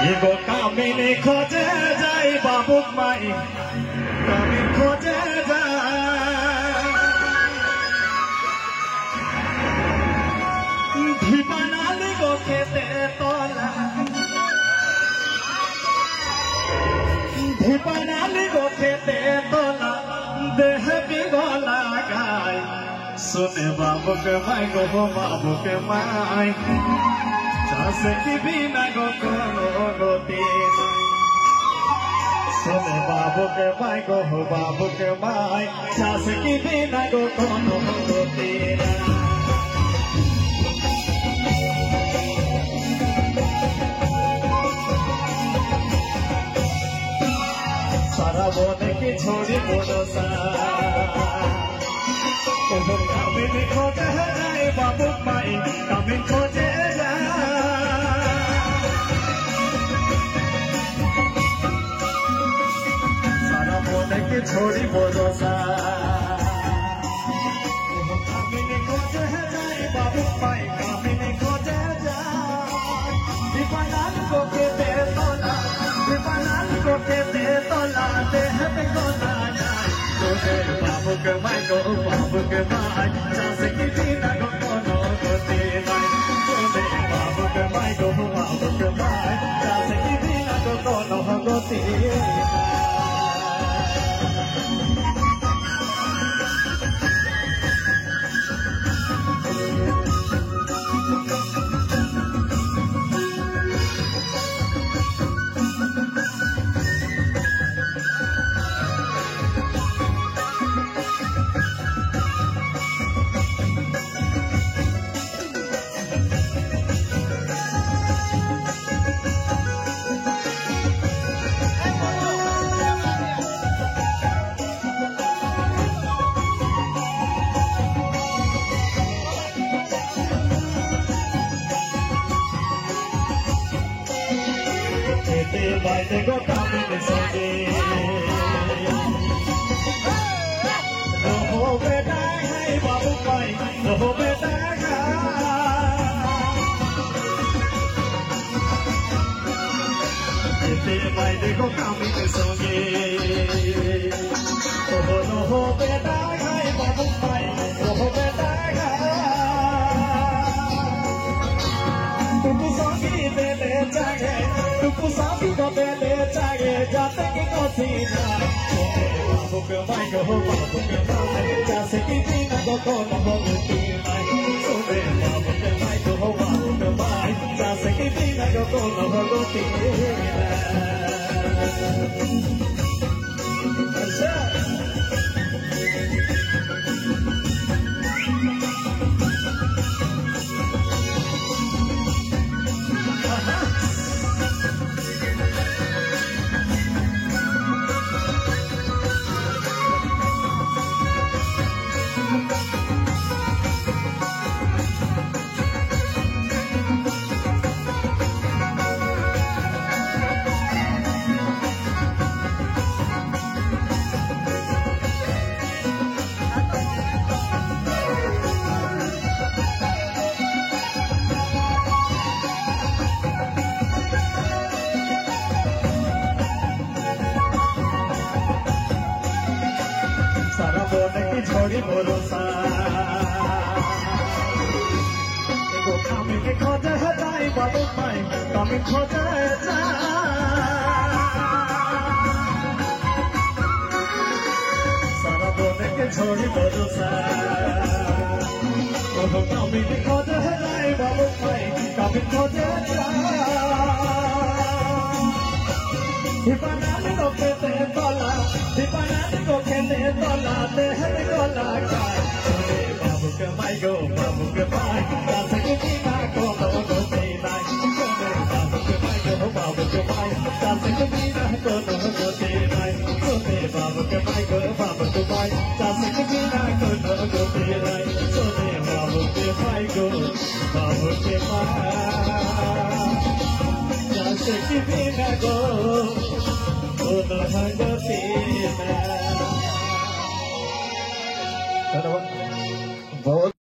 এগো কামিনী খোঁজে যাই বাবুক মাই কামিনী খোঁজে যায় ধিপানালি গো খেতে তলা ধিপানালি গো খেতে তলা দেহ বিগলা গায় सुने बाबुक माई गो बाबुक माई चास की बिना गो कोनो गोती सुने बाबुक माई गो बाबुक माई चास की बिना गो कोनो गोती सारा बोने की छोड़ी बोलो सा कामिनी खोजे जाए बाबुक माई कामिनी खोजे सारा बोले की छोड़ी भरोसा कामिनी खोजे जाए बाबुक माई कामिनी खोजे दीपानाल को के दे तोला दीपानाल को के दे तोला देह पे कोला बाबुक माई गो बाबुक माई चास की बिना गो कोनो गोती नाई सुने बाबुक माई गो बाबुक माई चास की बिना गो कोनो गोती बाइटे को कामिनी सोगे हो बेटा है बाबू भाई हो बेटा बाइटे को कामिनी सोगे हो बेटा है बाबू भाई हो बेटा तुम सोगी दे दे जागे तुम साथी को बेले चाहे जाते की कोसी ना बाबुक माई गो बाबुक माई जैसे की बिना गो कोनो गोती नाई सुने बाबुक माई गो बाबुक माई जैसे की बिना गो कोनो गोती सारा बोने की छोड़ी भरोसा एगो कामिनी खोजे जाए बाबुक माई कामिनी खोजे सारा बोने की छोड़ी भरोसा एगो कामिनी खोजे जाए बाबुक माई कामिनी खोजे दीपानाली को खेते तोला दीपानाली को खेते तोला देह गोला गाय सुने बाबुक माई गो बाबुक माई चास की बिना कोनो गोती नाई सुने बाबुक माई गो बाबुक माई चास की बिना कोनो गोती नाई सुने बाबुक माई गो बाबुक माई चास की बिना कोनो गोती नाई सुने बाबुक माई गो बाबुक माई चास की बिना गो कोनो गोती नाई।